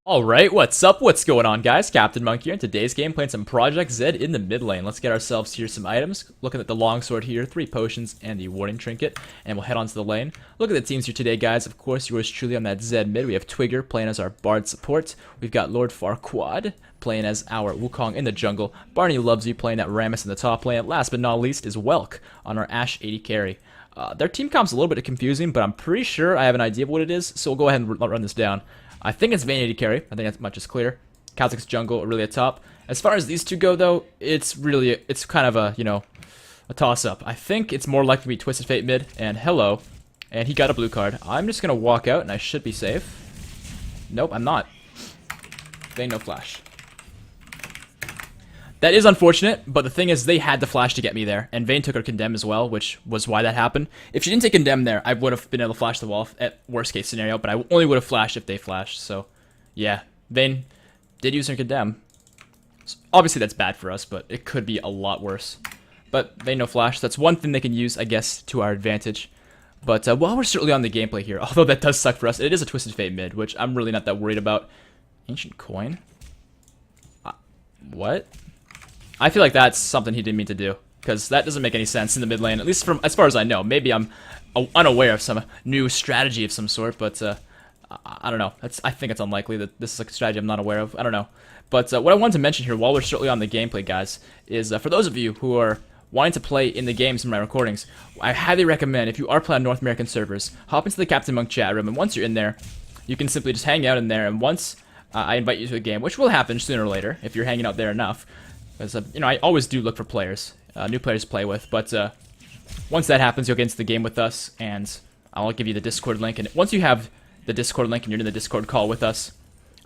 Alright, what's up? What's going on, guys? Captain Monk here. In today's game, playing some Project Z in the mid lane. Let's get ourselves here some items. Looking at the longsword here, 3 potions, and the warning trinket. And we'll head on to the lane. Look at the teams here today, guys. Of course, yours truly on that Z mid. We have Twigger playing as our Bard support. We've got Lord Farquaad playing as our Wukong in the jungle. Barney Loves You playing at Rammus in the top lane. Last but not least is Welk on our Ashe 80 carry. Their team comp's a little bit confusing, but I'm pretty sure I have an idea of what it is. So we'll go ahead and run this down. I think it's Vayne 80 carry. I think that's much is clear. Kha'Zix's jungle really at top. As far as these two go, though, it's kind of a, a toss-up. I think it's more likely to be Twisted Fate mid, and hello. And he got a blue card. I'm just going to walk out, and I should be safe. Nope, I'm not. Vayne no flash. That is unfortunate, but the thing is they had the flash to get me there, and Vayne took her condemn as well, which was why that happened. If she didn't take condemn there, I would have been able to flash the wall at worst case scenario, but I only would have flashed if they flashed, so yeah. Vayne did use her condemn. So obviously that's bad for us, but it could be a lot worse. But Vayne no flash, that's one thing they can use, I guess, to our advantage. But while we're certainly on the gameplay here, although that does suck for us, it is a Twisted Fate mid, which I'm really not that worried about. Ancient coin? What? I feel like that's something he didn't mean to do, because that doesn't make any sense in the mid lane, at least from as far as I know. Maybe I'm unaware of some new strategy of some sort, but I don't know. I think it's unlikely that this is a strategy I'm not aware of. I don't know. But what I wanted to mention here, while we're certainly on the gameplay, guys, is for those of you who are wanting to play in the games in my recordings, I highly recommend, if you are playing on North American servers, hop into the Captain Monk chat room, and once you're in there, you can simply just hang out in there, and once I invite you to a game, which will happen sooner or later, if you're hanging out there enough, because, I always do look for players, new players to play with, but once that happens, you'll get into the game with us, and I'll give you the Discord link, and once you have the Discord link and you're in the Discord call with us,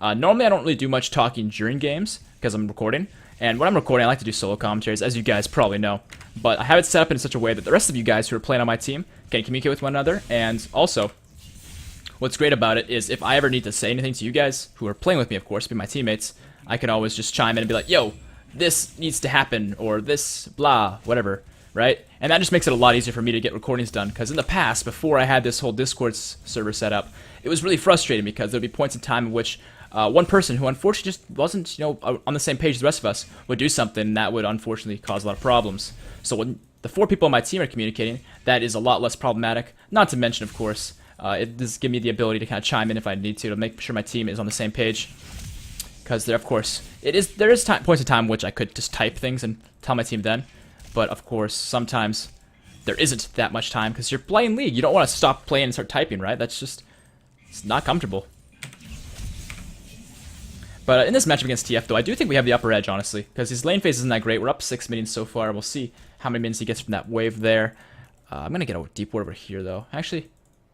normally I don't really do much talking during games, because I'm recording, and when I'm recording, I like to do solo commentaries, as you guys probably know, but I have it set up in such a way that the rest of you guys who are playing on my team can communicate with one another, and also, what's great about it is if I ever need to say anything to you guys, who are playing with me, of course, be my teammates, I can always just chime in and be like, yo, this needs to happen, or this, blah, whatever, right? And that just makes it a lot easier for me to get recordings done, because in the past, before I had this whole Discord server set up, it was really frustrating, because there'd be points in time in which one person who unfortunately just wasn't, on the same page as the rest of us would do something that would unfortunately cause a lot of problems. So when the 4 people on my team are communicating, that is a lot less problematic, not to mention, of course, it does give me the ability to kind of chime in if I need to make sure my team is on the same page. Because there, of course, there is points in time which I could just type things and tell my team then, but of course, sometimes there isn't that much time because you're playing League. You don't want to stop playing and start typing, right? That's just, it's not comfortable. But in this matchup against TF, though, I do think we have the upper edge, honestly, because his lane phase isn't that great. We're up 6 minions so far. We'll see how many minions he gets from that wave there. I'm gonna get a deep ward over here, though. Actually,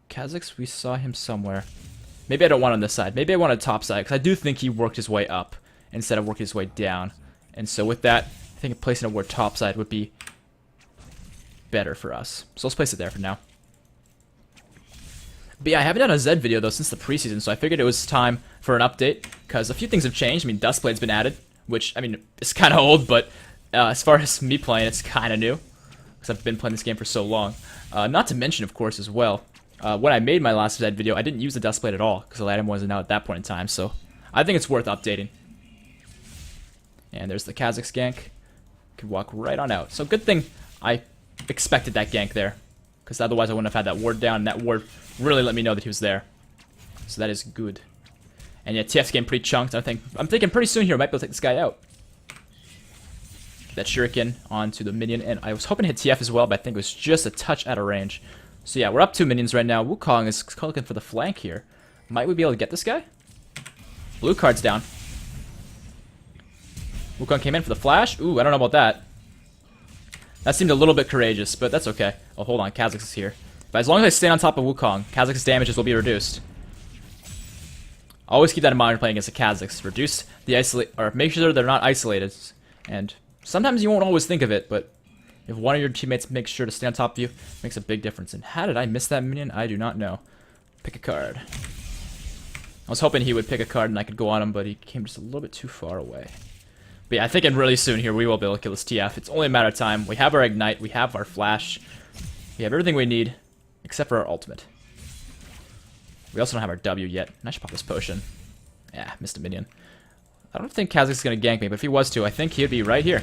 Kha'Zix, we saw him somewhere. Maybe I don't want on this side. Maybe I want on top side, because I do think he worked his way up instead of working his way down. And so with that, I think placing a ward top side would be better for us. So let's place it there for now. But yeah, I haven't done a Z video, though, since the preseason, so I figured it was time for an update, because a few things have changed. I mean, Duskblade's been added, which, I mean, it's kind of old, but as far as me playing, it's kind of new, because I've been playing this game for so long. Not to mention, of course, as well, when I made my last Z video, I didn't use the Duskblade at all, because the item wasn't out at that point in time, so I think it's worth updating. And there's the Kha'Zix gank. Could walk right on out. So good thing I expected that gank there, because otherwise I wouldn't have had that ward down, and that ward really let me know that he was there. So that is good. And yeah, TF's getting pretty chunked. I'm thinking pretty soon here I might be able to take this guy out. That shuriken onto the minion, and I was hoping to hit TF as well, but I think it was just a touch out of range. So yeah, we're up 2 minions right now. Wukong is looking for the flank here. Might we be able to get this guy? Blue card's down. Wukong came in for the flash. Ooh, I don't know about that. That seemed a little bit courageous, but that's okay. Oh, hold on, Kha'Zix is here. But as long as I stay on top of Wukong, Kha'Zix's damages will be reduced. Always keep that in mind when playing against a Kha'Zix. Reduce the or make sure they're not isolated. And sometimes you won't always think of it, but if one of your teammates makes sure to stay on top of you, it makes a big difference. And how did I miss that minion? I do not know. Pick a card. I was hoping he would pick a card and I could go on him, but he came just a little bit too far away. But yeah, I think really soon here we will be able to kill this TF. It's only a matter of time. We have our Ignite, we have our Flash, we have everything we need, except for our ultimate. We also don't have our W yet. And I should pop this potion. Yeah, missed a minion. I don't think Kazak's gonna gank me, but if he was to, I think he'd be right here.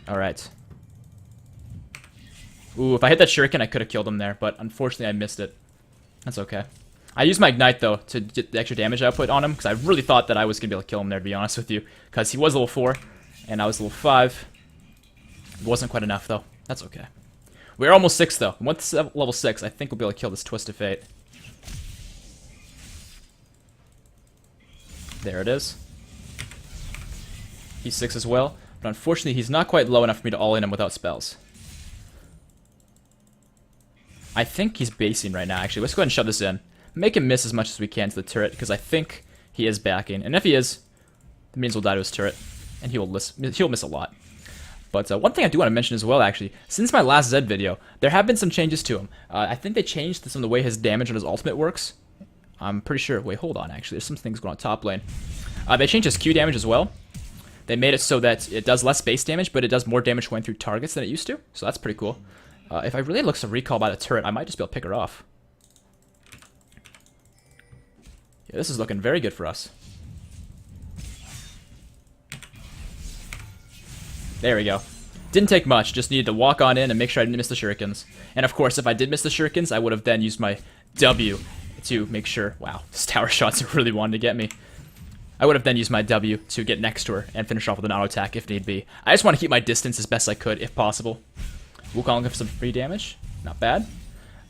Alright. Ooh, if I hit that shuriken, I could have killed him there, but unfortunately I missed it. That's okay. I used my ignite, though, to get the extra damage output on him, because I really thought that I was going to be able to kill him there, to be honest with you. Because he was level 4, and I was level 5. It wasn't quite enough, though. That's okay. We're almost 6, though. Once level 6, I think we'll be able to kill this Twist of Fate. There it is. He's 6 as well, but unfortunately he's not quite low enough for me to all-in him without spells. I think he's basing right now, actually. Let's go ahead and shove this in. Make him miss as much as we can to the turret, because I think he is backing. And if he is, that means we'll die to his turret, and he'll miss a lot. But one thing I do want to mention as well, actually, since my last Zed video, there have been some changes to him. I think they changed some of the way his damage on his ultimate works. I'm pretty sure. Wait, hold on, actually. There's some things going on top lane. They changed his Q damage as well. They made it so that it does less base damage, but it does more damage going through targets than it used to. So that's pretty cool. If I really look to recall by the turret, I might just be able to pick her off. Yeah, this is looking very good for us. There we go. Didn't take much, just needed to walk on in and make sure I didn't miss the shurikens. And of course, if I did miss the shurikens, I would have then used my W to make sure... Wow, this tower shot's really wanted to get me. I would have then used my W to get next to her and finish off with an auto attack if need be. I just want to keep my distance as best I could, if possible. Wukong for some free damage. Not bad.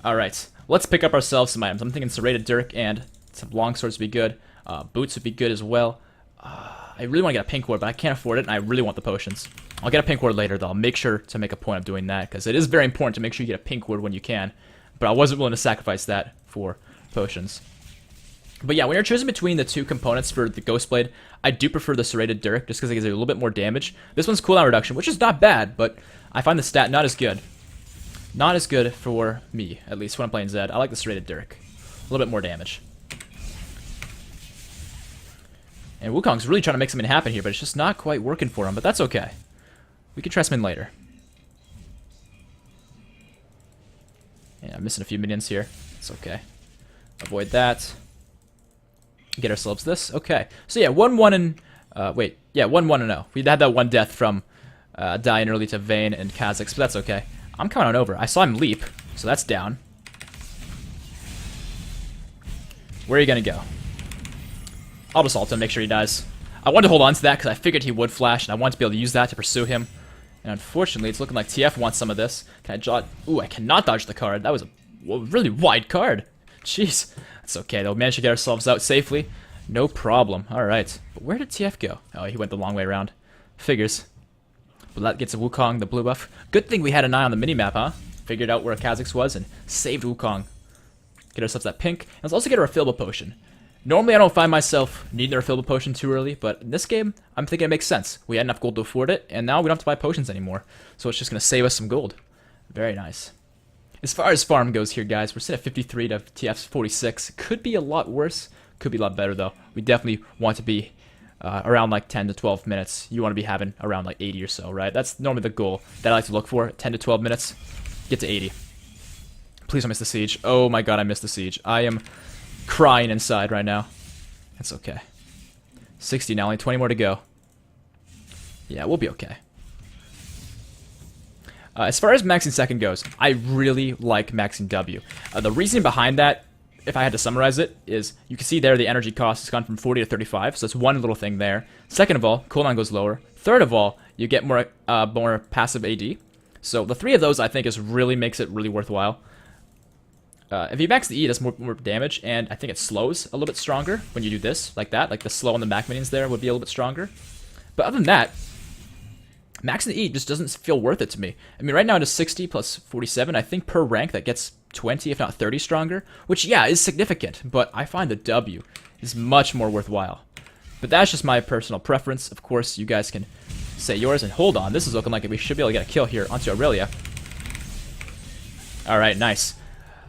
Alright, let's pick up ourselves some items. I'm thinking Serrated Dirk and some longswords would be good. Boots would be good as well. I really want to get a pink ward, but I can't afford it, and I really want the potions. I'll get a pink ward later, though. I'll make sure to make a point of doing that, because it is very important to make sure you get a pink ward when you can. But I wasn't willing to sacrifice that for potions. But yeah, when you're choosing between the two components for the Ghostblade, I do prefer the Serrated Dirk, just because it gives you a little bit more damage. This one's cooldown reduction, which is not bad, but I find the stat not as good. Not as good for me, at least when I'm playing Zed. I like the Serrated Dirk. A little bit more damage. And Wukong's really trying to make something happen here, but it's just not quite working for him, but that's okay. We can try something later. Yeah, I'm missing a few minions here. It's okay. Avoid that. Get ourselves this. Okay. So yeah, 1-1 and... wait. Yeah, 1-1 and 0. We had that one death from dying early to Vayne and Kha'Zix, but that's okay. I'm coming on over. I saw him leap, so that's down. Where are you going to go? I'll just ult him, make sure he dies. I wanted to hold on to that because I figured he would flash, and I wanted to be able to use that to pursue him. And unfortunately, it's looking like TF wants some of this. Can I dodge? Ooh, I cannot dodge the card. That was a really wide card. Jeez. That's okay, though. We managed to get ourselves out safely. No problem. Alright. But where did TF go? Oh, he went the long way around. Figures. But that gets a Wukong, the blue buff. Good thing we had an eye on the minimap, huh? Figured out where Kha'Zix was and saved Wukong. Get ourselves that pink. And let's also get a refillable potion. Normally, I don't find myself needing a refillable potion too early, but in this game, I'm thinking it makes sense. We had enough gold to afford it, and now we don't have to buy potions anymore. So it's just going to save us some gold. Very nice. As far as farm goes here, guys, we're sitting at 53 to TF's 46. Could be a lot worse. Could be a lot better, though. We definitely want to be around like 10 to 12 minutes. You want to be having around like 80 or so, right? That's normally the goal that I like to look for. 10 to 12 minutes. Get to 80. Please don't miss the siege. Oh my god, I missed the siege. I am crying inside right now. That's okay. 60 now, only 20 more to go. Yeah, we'll be okay. As far as maxing second goes, I really like maxing W. The reason behind that, if I had to summarize it, is you can see there the energy cost has gone from 40 to 35, so that's one little thing there. Second of all, cooldown goes lower. Third of all, you get more passive AD. So the three of those, I think, really makes it really worthwhile. If you max the E, it does more damage, and I think it slows a little bit stronger when you do this, like that. Like the slow on the back minions there would be a little bit stronger. But other than that, maxing the E just doesn't feel worth it to me. I mean, right now it is 60 plus 47. I think per rank that gets 20, if not 30 stronger, which, yeah, is significant, but I find the W is much more worthwhile. But that's just my personal preference. Of course, you guys can say yours, and hold on. This is looking like we should be able to get a kill here onto Aurelia. Alright, nice.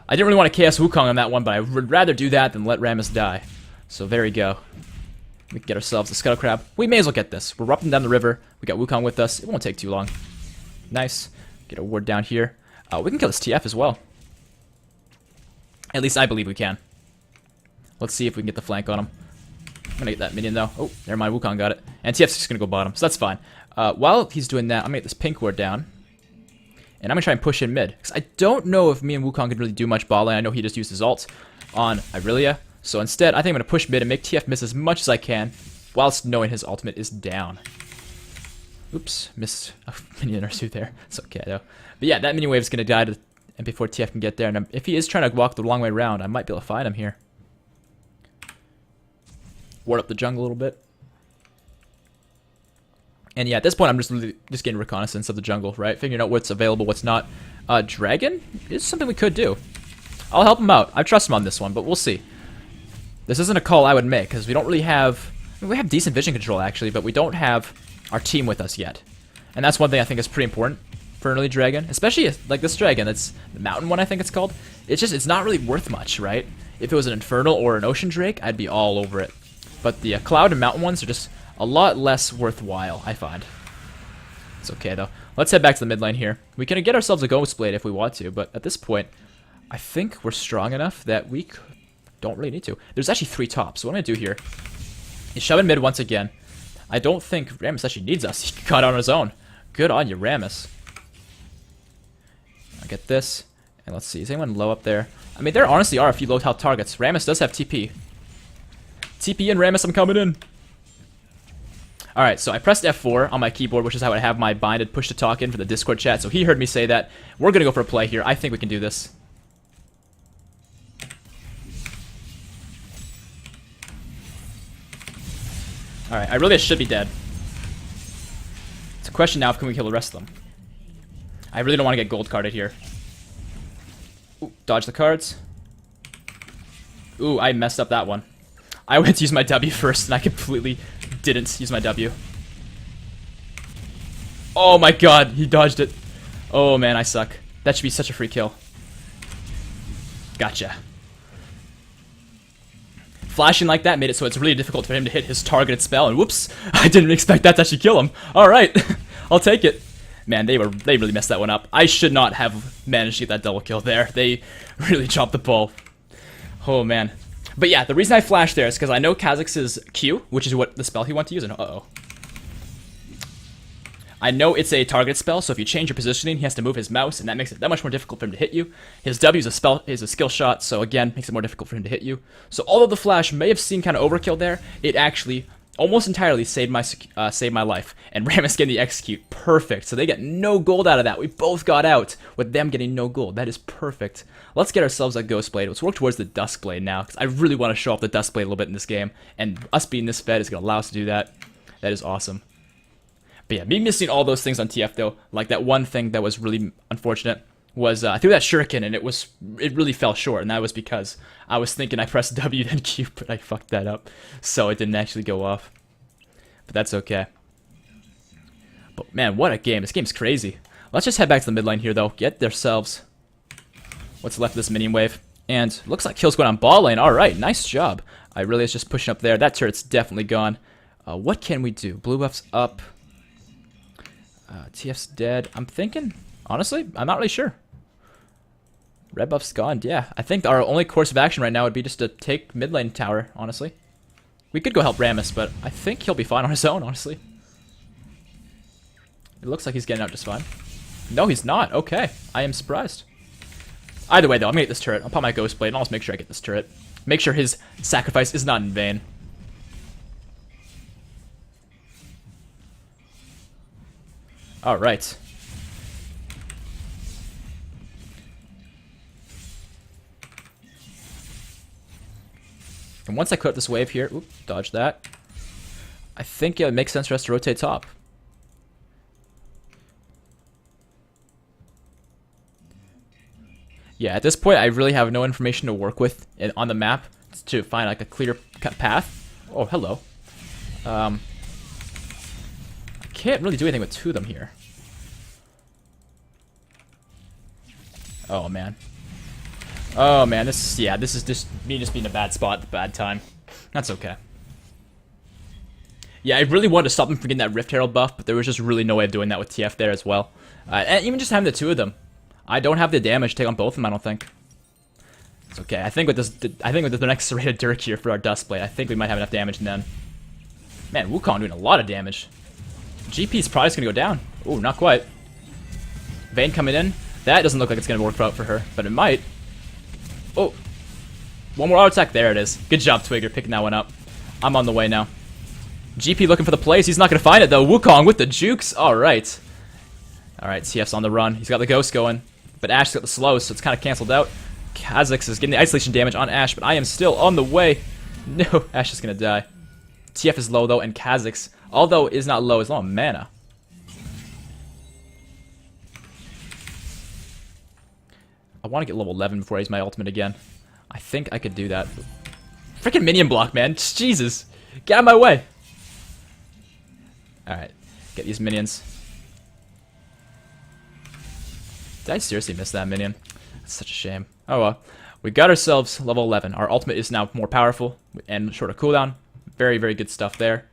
I didn't really want to KS Wukong on that one, but I would rather do that than let Rammus die. So there we go. We can get ourselves a Scuttle Crab. We may as well get this. We're rupping down the river. We got Wukong with us. It won't take too long. Nice. Get a ward down here. We can kill this TF as well. At least I believe we can. Let's see if we can get the flank on him. I'm gonna get that minion though. Oh, never mind, Wukong got it. And TF's just gonna go bottom, so that's fine. While he's doing that, I'm gonna get this pink ward down. And I'm gonna try and push in mid. Because I don't know if me and Wukong can really do much bot lane. I know he just used his ult on Irelia. So instead, I think I'm gonna push mid and make TF miss as much as I can, whilst knowing his ultimate is down. Oops, missed a minion or two there. It's okay though. But yeah, that minion wave is gonna die and before TF can get there. And if he is trying to walk the long way around, I might be able to find him here. Ward up the jungle a little bit. And yeah, at this point, I'm just getting reconnaissance of the jungle, right? Figuring out what's available, what's not. Dragon is something we could do. I'll help him out. I trust him on this one, but we'll see. This isn't a call I would make, because we don't really have... I mean, we have decent vision control, actually, but we don't have our team with us yet. And that's one thing I think is pretty important for an early dragon. Especially, like this dragon, that's the mountain one, I think it's called. It's not really worth much, right? If it was an infernal or an ocean drake, I'd be all over it. But the cloud and mountain ones are just a lot less worthwhile, I find. It's okay, though. Let's head back to the mid lane here. We can get ourselves a Ghost Blade if we want to, but at this point, I think we're strong enough that we don't really need to. There's actually 3 tops, so what I'm going to do here is shove in mid once again. I don't think Rammus actually needs us. He got on his own. Good on you, Rammus. I'll get this, and let's see. Is anyone low up there? I mean, there honestly are a few low health targets. Rammus does have TP. TP and Rammus, I'm coming in. Alright, so I pressed F4 on my keyboard, which is how I have my binded push to talk in for the Discord chat, so he heard me say that. We're going to go for a play here. I think we can do this. Alright, I really should be dead. It's a question now of can we kill the rest of them. I really don't want to get gold carded here. Ooh, dodge the cards. Ooh, I messed up that one. I went to use my W first, and I completely didn't use my W. Oh my god, he dodged it. Oh man, I suck. That should be such a free kill. Gotcha. Flashing like that made it so it's really difficult for him to hit his targeted spell, and whoops, I didn't expect that to actually kill him. Alright, I'll take it. Man, they really messed that one up. I should not have managed to get that double kill there. They really chopped the ball. Oh man. But yeah, the reason I flashed there is because I know Kha'Zix's Q, which is what the spell he wanted to use, and uh-oh. I know it's a target spell, so if you change your positioning, he has to move his mouse, and that makes it that much more difficult for him to hit you. His W is a skill shot, so again, makes it more difficult for him to hit you. So although the flash may have seemed kind of overkill there, it actually almost entirely saved my life. And Rammus getting the execute, perfect. So they get no gold out of that. We both got out with them getting no gold. That is perfect. Let's get ourselves a Ghost Blade. Let's work towards the Dusk Blade now, because I really want to show off the Dusk Blade a little bit in this game. And us being this fed is going to allow us to do that. That is awesome. But yeah, me missing all those things on TF though, like that one thing that was really unfortunate was I threw that shuriken and it really fell short, and that was because I was thinking I pressed W then Q, but I fucked that up, so it didn't actually go off. But that's okay. But man, what a game! This game's crazy. Let's just head back to the mid lane here though. Get ourselves what's left of this minion wave, and looks like kill's going on ball lane. All right, nice job. I really is just pushing up there. That turret's definitely gone. What can we do? Blue buff's up. TF's dead. I'm thinking, honestly, I'm not really sure. Red buff's gone. Yeah, I think our only course of action right now would be just to take mid lane tower, honestly. We could go help Rammus, but I think he'll be fine on his own, honestly. It looks like he's getting out just fine. No, he's not. Okay, I am surprised. Either way, though, I'm gonna get this turret. I'll pop my Ghost Blade, and I'll just make sure I get this turret. Make sure his sacrifice is not in vain. Alright. And once I cut this wave here, oop, dodge that. I think it makes sense for us to rotate top. Yeah, at this point, I really have no information to work with on the map to find like a clear cut path. Oh, hello. Can't really do anything with two of them here. Oh man. Oh man, this is just me just being a bad spot at the bad time. That's okay. Yeah, I really wanted to stop him from getting that Rift Herald buff, but there was just really no way of doing that with TF there as well. And even just having the two of them, I don't have the damage to take on both of them, I don't think. So Okay, I think with the next serrated Dirk here for our Dustblade, I think we might have enough damage then. Man, Wukong doing a lot of damage. GP's probably just gonna go down. Ooh, not quite. Vayne coming in. That doesn't look like it's gonna work out for her, but it might. Oh. One more auto attack. There it is. Good job, Twigger, picking that one up. I'm on the way now. GP looking for the place. He's not gonna find it though. Wukong with the jukes. Alright. Alright, TF's on the run. He's got the ghost going. But Ash's got the slows, so it's kind of cancelled out. Kha'Zix is getting the isolation damage on Ash, but I am still on the way. No, Ash is gonna die. TF is low though, and Kha'Zix, although is not low, is low on mana. I want to get level 11 before I use my ultimate again. I think I could do that. Freaking minion block, man. Jesus. Get out of my way. Alright. Get these minions. Did I seriously miss that minion? That's such a shame. Oh well. We got ourselves level 11. Our ultimate is now more powerful and shorter cooldown. Very, very good stuff there.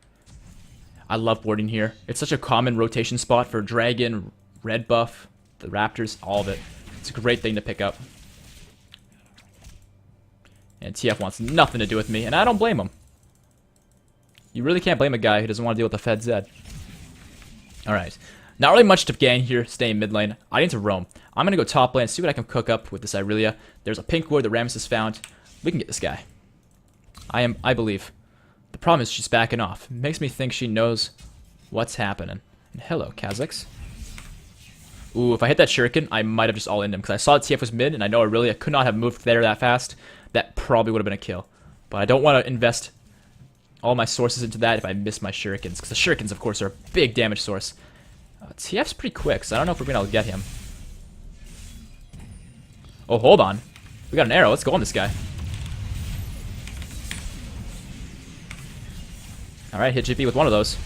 I love warding here. It's such a common rotation spot for Dragon, Red buff, the Raptors, all of it. It's a great thing to pick up. And TF wants nothing to do with me, and I don't blame him. You really can't blame a guy who doesn't want to deal with the Fed Zed. Alright. Not really much to gain here, staying mid lane. I need to roam. I'm going to go top lane, see what I can cook up with this Irelia. There's a pink ward that Rammus has found. We can get this guy. I believe. The problem is she's backing off. It makes me think she knows what's happening. And hello, Kha'Zix. Ooh, if I hit that shuriken, I might have just all-in him, because I saw that TF was mid, and I know Irelia could not have moved there that fast. That probably would have been a kill. But I don't want to invest all my sources into that if I miss my shurikens, because the shurikens, of course, are a big damage source. TF's pretty quick, so I don't know if we're going to be able to get him. Oh, hold on. We got an arrow. Let's go on this guy. Alright, hit GP with one of those.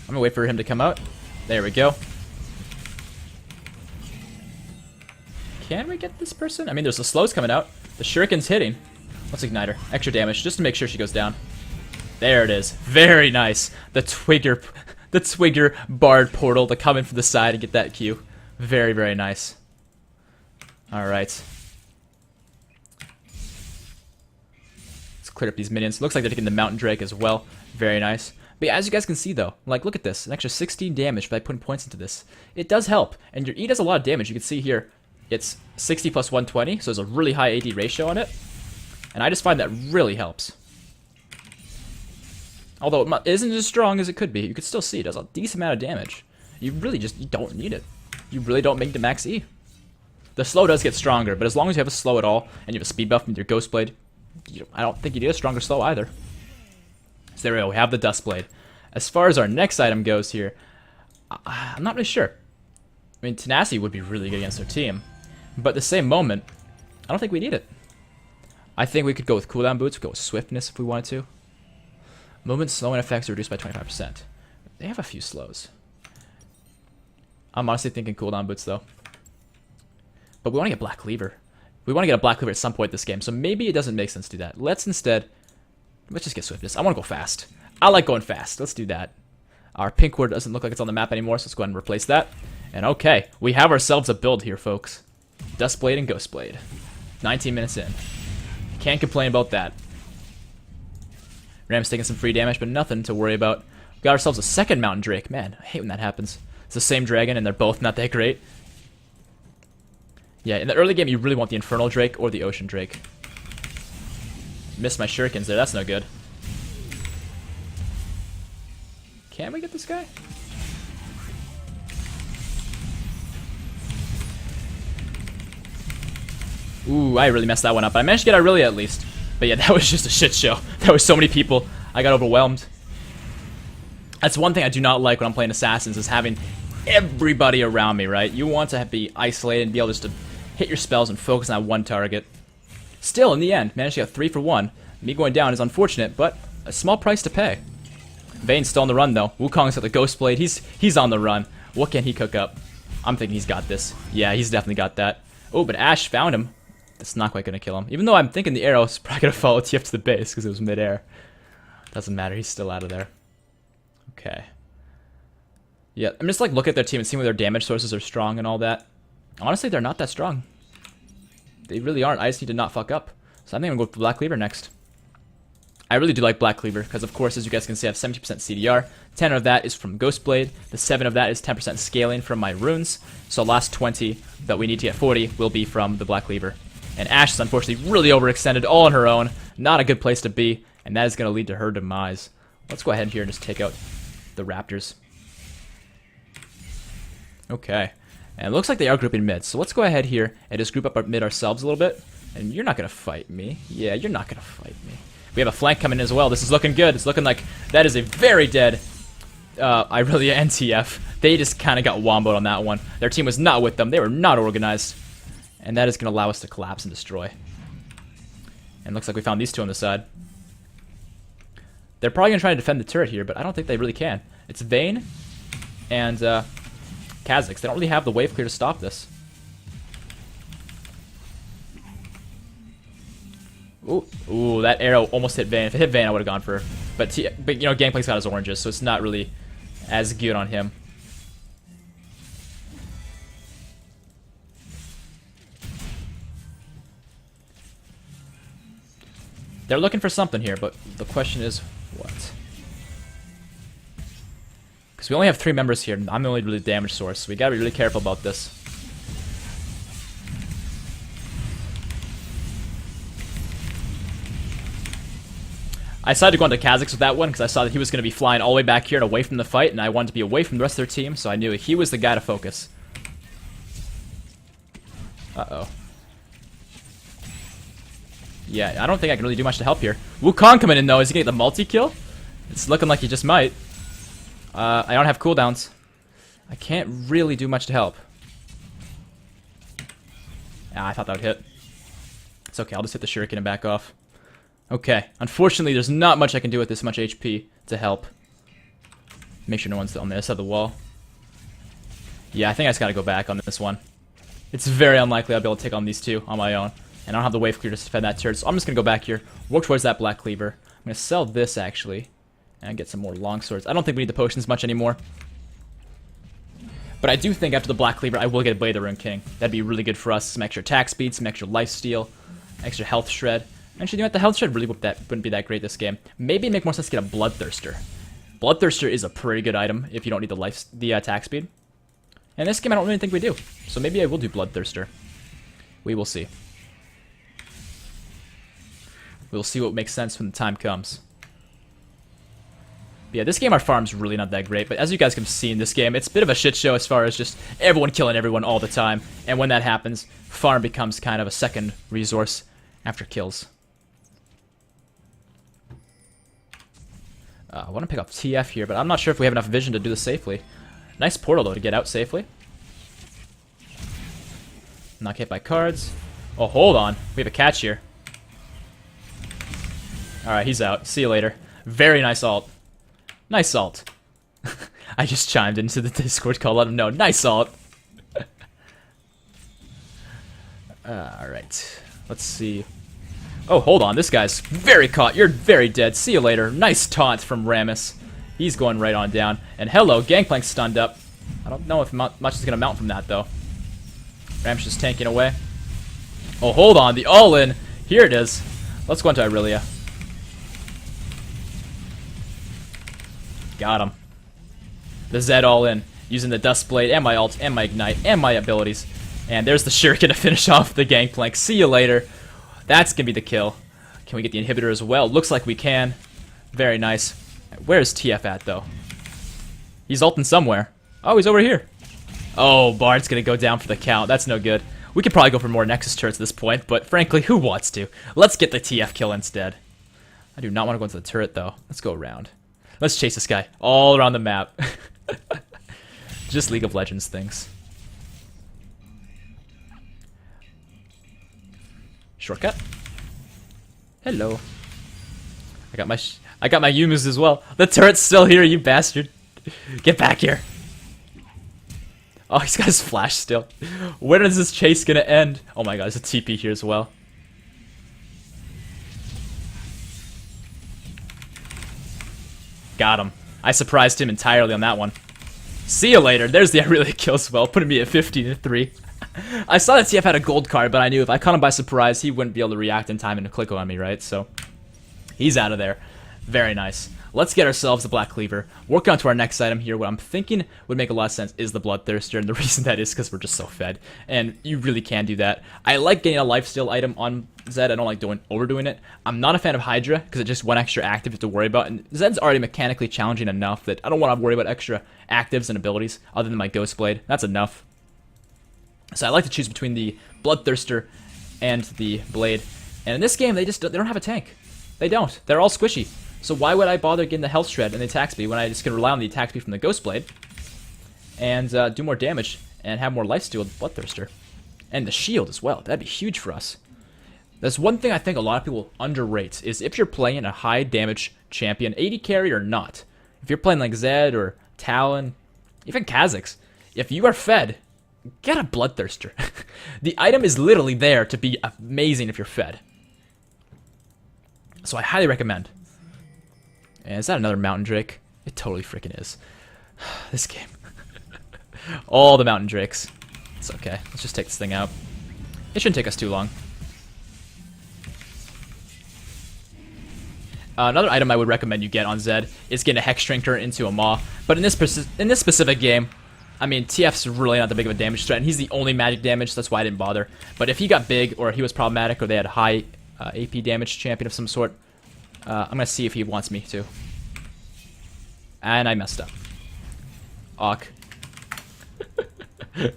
I'm going to wait for him to come out. There we go. Can we get this person? I mean, there's the slows coming out. The shuriken's hitting. Let's ignite her. Extra damage, just to make sure she goes down. There it is. Very nice. The Twigger Bard portal to come in from the side and get that Q. Very, very nice. Alright. Let's clear up these minions. Looks like they're taking the Mountain Drake as well. Very nice. But yeah, as you guys can see though, like look at this. An extra 16 damage by putting points into this. It does help. And your E does a lot of damage. You can see here, it's 60 plus 120, so there's a really high AD ratio on it. And I just find that really helps. Although it isn't as strong as it could be, you could still see it does a decent amount of damage. You really just, you don't need it. You really don't make the max E. The slow does get stronger, but as long as you have a slow at all, and you have a speed buff with your Ghost Blade, I don't think you need a stronger slow either. So there we go, we have the Dust Blade. As far as our next item goes here, I'm not really sure. I mean, Tenacity would be really good against their team, but at the same moment, I don't think we need it. I think we could go with cooldown boots, go with swiftness if we wanted to. Movement slowing effects are reduced by 25%. They have a few slows. I'm honestly thinking cooldown boots though. But we want to get Black Cleaver. We want to get a Black Cleaver at some point in this game, so maybe it doesn't make sense to do that. Let's just get swiftness. I want to go fast. I like going fast. Let's do that. Our pink ward doesn't look like it's on the map anymore, so let's go ahead and replace that. And okay, we have ourselves a build here, folks. Dustblade and Ghostblade. 19 minutes in. Can't complain about that. Ram's taking some free damage, but nothing to worry about. We got ourselves a second Mountain Drake. Man, I hate when that happens. It's the same dragon, and they're both not that great. Yeah, in the early game, you really want the Infernal Drake or the Ocean Drake. Missed my shurikens there. That's no good. Can we get this guy? Ooh, I really messed that one up. I managed to get Irelia at least. But yeah, that was just a shit show. There was so many people. I got overwhelmed. That's one thing I do not like when I'm playing Assassins, is having everybody around me, right? You want to be isolated and be able just to hit your spells and focus on one target. Still, in the end, managed to get 3 for 1. Me going down is unfortunate, but a small price to pay. Vayne's still on the run, though. Wukong's got the Ghost Blade. He's on the run. What can he cook up? I'm thinking he's got this. Yeah, he's definitely got that. Oh, but Ash found him. That's not quite going to kill him. Even though I'm thinking the arrow's probably going to follow TF to the base because it was midair. Doesn't matter. He's still out of there. Okay. Yeah, I'm just like looking at their team and seeing whether their damage sources are strong and all that. Honestly, they're not that strong. They really aren't. I just need to not fuck up. So I think I'm going to go with Black Cleaver next. I really do like Black Cleaver because, of course, as you guys can see, I have 70% CDR. 10 of that is from Ghostblade. The 7 of that is 10% scaling from my runes. So last 20 that we need to get 40 will be from the Black Cleaver. And Ashe is unfortunately really overextended all on her own. Not a good place to be, and that is going to lead to her demise. Let's go ahead here and just take out the Raptors. Okay. And it looks like they are grouping mid. So let's go ahead here and just group up our mid ourselves a little bit. And you're not going to fight me. Yeah, you're not going to fight me. We have a flank coming in as well. This is looking good. It's looking like that is a very dead Irelia NTF. They just kind of got womboed on that one. Their team was not with them. They were not organized. And that is going to allow us to collapse and destroy. And looks like we found these two on the side. They're probably going to try to defend the turret here, but I don't think they really can. It's Vayne and Kha'Zix. They don't really have the wave clear to stop this. Ooh, that arrow almost hit Vayne. If it hit Vayne, I would have gone for her. But you know, Gangplank's got his oranges, so it's not really as good on him. They're looking for something here, but the question is, what? Because we only have 3 members here, and I'm the only really damage source, so we gotta be really careful about this. I decided to go into Kha'Zix with that one because I saw that he was going to be flying all the way back here and away from the fight, and I wanted to be away from the rest of their team, so I knew he was the guy to focus. Uh-oh. Yeah, I don't think I can really do much to help here. Wukong coming in, though. Is he going to get the multi-kill? It's looking like he just might. I don't have cooldowns. I can't really do much to help. Ah, I thought that would hit. It's okay, I'll just hit the shuriken and back off. Okay, unfortunately there's not much I can do with this much HP to help. Make sure no one's on the other side of the wall. Yeah, I think I just gotta go back on this one. It's very unlikely I'll be able to take on these two on my own. And I don't have the wave clear to defend that turret, so I'm just gonna go back here, work towards that Black Cleaver. I'm gonna sell this actually, and get some more long swords. I don't think we need the potions much anymore. But I do think after the Black Cleaver I will get a Blade of the Rune King. That'd be really good for us. Some extra attack speed, some extra life steal, extra health shred. Actually, you know what? The health shred really wouldn't be that great this game. Maybe it'd make more sense to get a Bloodthirster. Bloodthirster is a pretty good item if you don't need the attack speed. And this game I don't really think we do. So maybe I will do Bloodthirster. We will see. We'll see what makes sense when the time comes. But yeah, this game our farm's really not that great, but as you guys can see in this game, it's a bit of a shit show as far as just everyone killing everyone all the time. And when that happens, farm becomes kind of a second resource after kills. I want to pick up TF here, but I'm not sure if we have enough vision to do this safely. Nice portal, though, to get out safely. Not hit by cards. Oh, hold on. We have a catch here. Alright, he's out. See you later. Very nice ult. Nice ult. I just chimed into the Discord call, let him know. Nice ult. Alright. Let's see. Oh, hold on. This guy's very caught. You're very dead. See you later. Nice taunt from Rammus. He's going right on down. And hello, Gangplank's stunned up. I don't know if much is going to mount from that, though. Rammus just tanking away. Oh, hold on. The all-in. Here it is. Let's go into Irelia. Got him. The Zed all-in. Using the Dust Blade and my ult and my Ignite and my abilities. And there's the Shuriken to finish off the Gangplank. See you later. That's going to be the kill. Can we get the inhibitor as well? Looks like we can. Very nice. Where's TF at, though? He's ulting somewhere. Oh, he's over here. Oh, Bard's going to go down for the count. That's no good. We could probably go for more Nexus turrets at this point, but frankly, who wants to? Let's get the TF kill instead. I do not want to go into the turret, though. Let's go around. Let's chase this guy all around the map. Just League of Legends things. Shortcut. Hello. I got my Yumus as well. The turret's still here, you bastard. Get back here. Oh, he's got his flash still. When is this chase gonna end? Oh my god, there's a TP here as well. Got him. I surprised him entirely on that one. See you later. There's the I really kills well, putting me at 15-3. I saw that TF had a gold card, but I knew if I caught him by surprise, he wouldn't be able to react in time and click on me, right? So he's out of there. Very nice. Let's get ourselves a Black Cleaver. Work on to our next item here. What I'm thinking would make a lot of sense is the Bloodthirster, and the reason that is because we're just so fed, and you really can do that. I like getting a lifesteal item on Zed. I don't like overdoing it. I'm not a fan of Hydra because it's just one extra active you have to worry about, and Zed's already mechanically challenging enough that I don't want to worry about extra actives and abilities other than my Ghost Blade. That's enough. So I like to choose between the Bloodthirster and the Blade, and in this game they don't have a tank. They don't. They're all squishy. So why would I bother getting the health shred and the attack speed when I just can rely on the attack speed from the Ghost Blade and do more damage and have more lifesteal with Bloodthirster and the shield as well? That'd be huge for us. That's one thing I think a lot of people underrate is if you're playing a high damage champion, AD carry or not. If you're playing like Zed or Talon, even Kha'Zix, if you are fed, get a Bloodthirster. The item is literally there to be amazing if you're fed. So I highly recommend. And is that another Mountain Drake? It totally freaking is. This game. All the Mountain Drakes. It's okay. Let's just take this thing out. It shouldn't take us too long. Another item I would recommend you get on Zed is getting a Hex Shrinker into a Maw. But in this specific game, I mean, TF's really not that big of a damage threat, and he's the only magic damage, so that's why I didn't bother. But if he got big, or he was problematic, or they had high AP damage champion of some sort, I'm going to see if he wants me to. And I messed up. Awk.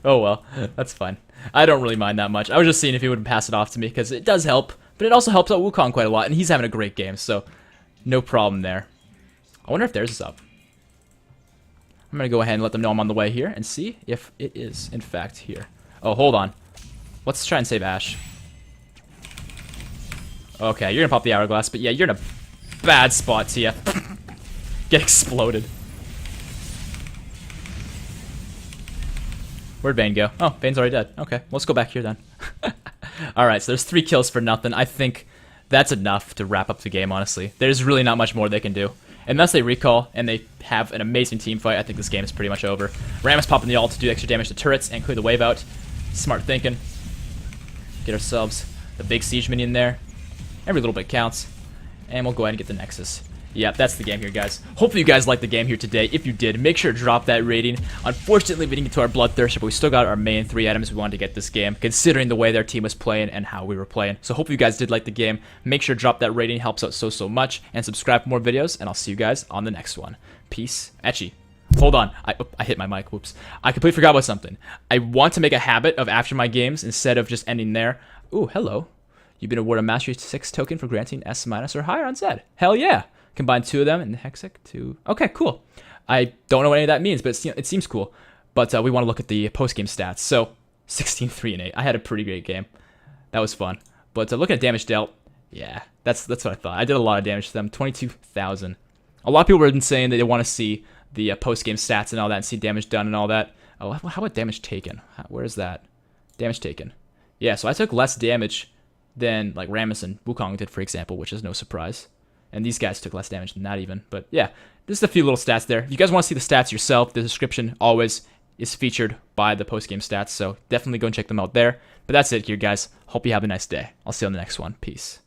Oh well, that's fine. I don't really mind that much. I was just seeing if he would pass it off to me, because it does help, but it also helps out Wukong quite a lot, and he's having a great game, so no problem there. I wonder if theirs is up. I'm going to go ahead and let them know I'm on the way here, and see if it is, in fact, here. Oh, hold on. Let's try and save Ashe. Okay, you're going to pop the Hourglass, but yeah, you're in a bad spot, TF. Get exploded. Where'd Vayne go? Oh, Vayne's already dead. Okay, let's go back here then. Alright, so there's 3 kills for nothing. I think that's enough to wrap up the game, honestly. There's really not much more they can do. Unless they recall and they have an amazing team fight, I think this game is pretty much over. Ram is popping the ult to do extra damage to turrets and clear the wave out. Smart thinking. Get ourselves the big siege minion there. Every little bit counts. And we'll go ahead and get the Nexus. Yeah, that's the game here, guys. Hopefully you guys liked the game here today. If you did, make sure to drop that rating. Unfortunately, we didn't get to our Bloodthirster, but we still got our main 3 items we wanted to get this game, considering the way their team was playing and how we were playing. So hopefully you guys did like the game. Make sure to drop that rating. Helps out so much. And subscribe for more videos, and I'll see you guys on the next one. Peace. Etchy. Hold on. I hit my mic. Whoops. I completely forgot about something. I want to make a habit of after my games, instead of just ending there. Ooh, hello. You've been awarded a Mastery 6 token for granting S- or higher on Zed. Hell yeah. Combine 2 of them in the Hexic to... Okay, cool. I don't know what any of that means, but it seems cool. But we want to look at the post-game stats. So, 16, 3, and 8. I had a pretty great game. That was fun. But looking at damage dealt, yeah, that's what I thought. I did a lot of damage to them, 22,000. A lot of people have been saying that they want to see the post-game stats and all that, and see damage done and all that. Oh, how about damage taken? Where is that? Damage taken. Yeah, so I took less damage than like Rammus and Wukong did, for example, which is no surprise. And these guys took less damage than that even. But yeah, just a few little stats there. If you guys want to see the stats yourself, the description always is featured by the post-game stats. So definitely go and check them out there. But that's it here, guys. Hope you have a nice day. I'll see you on the next one. Peace.